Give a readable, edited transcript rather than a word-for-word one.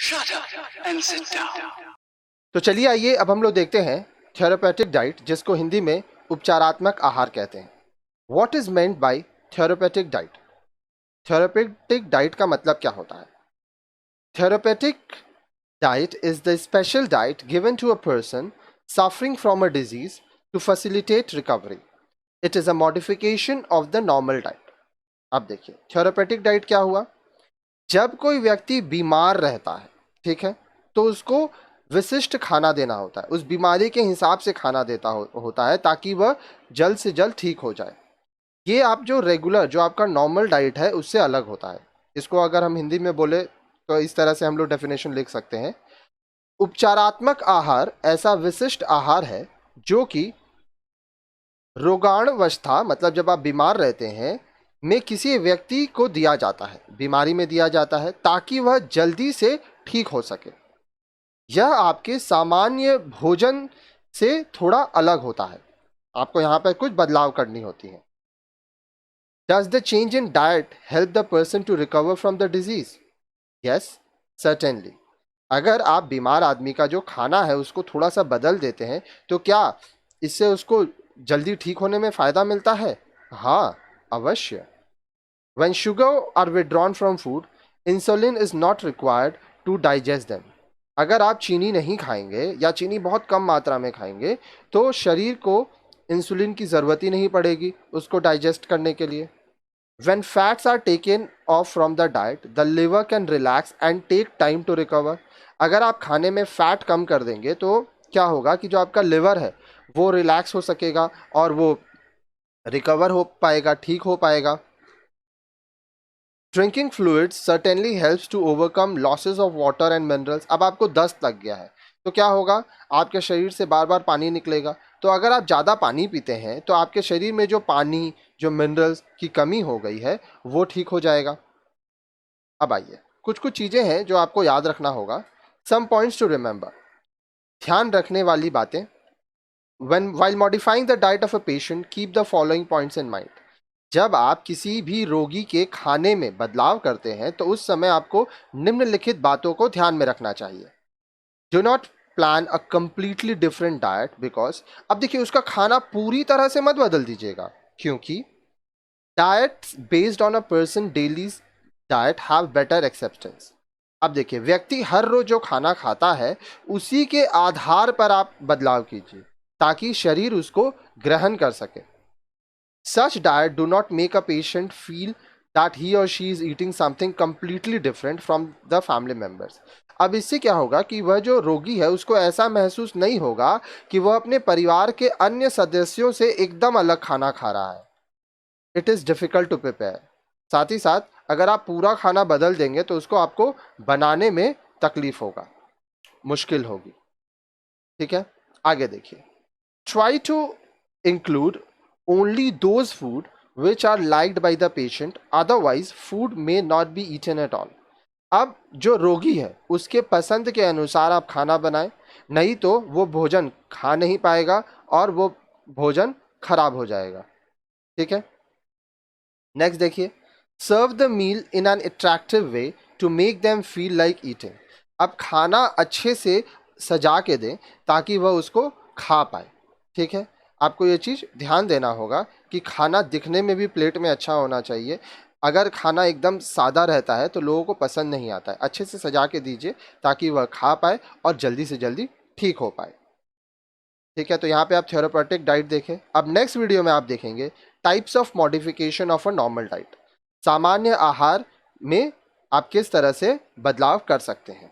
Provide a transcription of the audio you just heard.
Shut up and sit down. तो चलिए आइए अब हम लोग देखते हैं थेरेपेटिक डाइट, जिसको हिंदी में उपचारात्मक आहार कहते हैं। What is meant by therapeutic diet? Therapeutic diet का मतलब क्या होता है? Therapeutic diet is the special diet given to a person suffering from a disease to facilitate recovery. It is a modification of the normal diet. अब देखिए therapeutic diet क्या हुआ? जब कोई व्यक्ति बीमार रहता है, ठीक है, तो उसको विशिष्ट खाना देना होता है, उस बीमारी के हिसाब से खाना देता होता है ताकि वह जल्द से जल्द ठीक हो जाए। ये आप जो रेगुलर, जो आपका नॉर्मल डाइट है, उससे अलग होता है। इसको अगर हम हिंदी में बोले तो इस तरह से हम लोग डेफिनेशन लिख सकते हैं। उपचारात्मक आहार ऐसा विशिष्ट आहार है जो कि रोगाणुवस्था, मतलब जब आप बीमार रहते हैं, में किसी व्यक्ति को दिया जाता है, बीमारी में दिया जाता है ताकि वह जल्दी से ठीक हो सके। यह आपके सामान्य भोजन से थोड़ा अलग होता है, आपको यहाँ पर कुछ बदलाव करनी होती है। Does the change in diet help the person to recover from the disease? Yes, certainly. अगर आप बीमार आदमी का जो खाना है उसको थोड़ा सा बदल देते हैं तो क्या इससे उसको जल्दी ठीक होने में फायदा मिलता है? हाँ, अवश्य। When sugar are withdrawn from food, insulin is not required to digest them. अगर आप चीनी नहीं खाएंगे या चीनी बहुत कम मात्रा में खाएंगे तो शरीर को इंसुलिन की ज़रूरत ही नहीं पड़ेगी उसको डाइजेस्ट करने के लिए। When fats are taken off from the diet, the liver can relax and take time to recover. अगर आप खाने में फैट कम कर देंगे तो क्या होगा कि जो आपका लिवर है वो रिलैक्स हो सकेगा और वो रिकवर हो पाएगा, ठीक हो पाएगा। Drinking fluids certainly helps to overcome losses of water and minerals. अब आपको दस्त लग गया है तो क्या होगा, आपके शरीर से बार बार पानी निकलेगा, तो अगर आप ज़्यादा पानी पीते हैं तो आपके शरीर में जो पानी, जो मिनरल्स की कमी हो गई है वो ठीक हो जाएगा। अब आइए कुछ चीज़ें हैं जो आपको याद रखना होगा। सम पॉइंट्स टू रिमेंबर, ध्यान रखने वाली बातें। while modifying the diet of a patient, keep the following points in mind. जब आप किसी भी रोगी के खाने में बदलाव करते हैं तो उस समय आपको निम्नलिखित बातों को ध्यान में रखना चाहिए। Do not plan a completely different diet because, अब देखिए उसका खाना पूरी तरह से मत बदल दीजिएगा, क्योंकि diets based on a person daily's diet have better acceptance. अब देखिए व्यक्ति हर रोज जो खाना खाता है उसी के आधार पर आप बदलाव कीजिए ताकि शरीर उसको ग्रहण कर सके। Such diet do not make a patient feel that he or she is eating something completely different from the family members. अब इससे क्या होगा कि वह जो रोगी है उसको ऐसा महसूस नहीं होगा कि वह अपने परिवार के अन्य सदस्यों से एकदम अलग खाना खा रहा है। It is difficult to prepare. साथ ही साथ अगर आप पूरा खाना बदल देंगे तो उसको आपको बनाने में तकलीफ होगा, मुश्किल होगी। ठीक है, आगे देखिए। Try to include only those food which are liked by the patient, otherwise food may not be eaten at all. अब जो रोगी है उसके पसंद के अनुसार आप खाना बनाएं, नहीं तो वो भोजन खा नहीं पाएगा और वो भोजन खराब हो जाएगा। ठीक है, नेक्स्ट देखिए। Serve the meal in an attractive way to make them feel like eating. अब खाना अच्छे से सजा के दें ताकि वह उसको खा पाए। ठीक है, आपको ये चीज़ ध्यान देना होगा कि खाना दिखने में भी प्लेट में अच्छा होना चाहिए। अगर खाना एकदम सादा रहता है तो लोगों को पसंद नहीं आता है, अच्छे से सजा के दीजिए ताकि वह खा पाए और जल्दी से जल्दी ठीक हो पाए। ठीक है, तो यहाँ पे आप थेरेपेटिक डाइट देखें। अब नेक्स्ट वीडियो में आप देखेंगे types of modification of a normal diet. सामान्य आहार में आप किस तरह से बदलाव कर सकते हैं।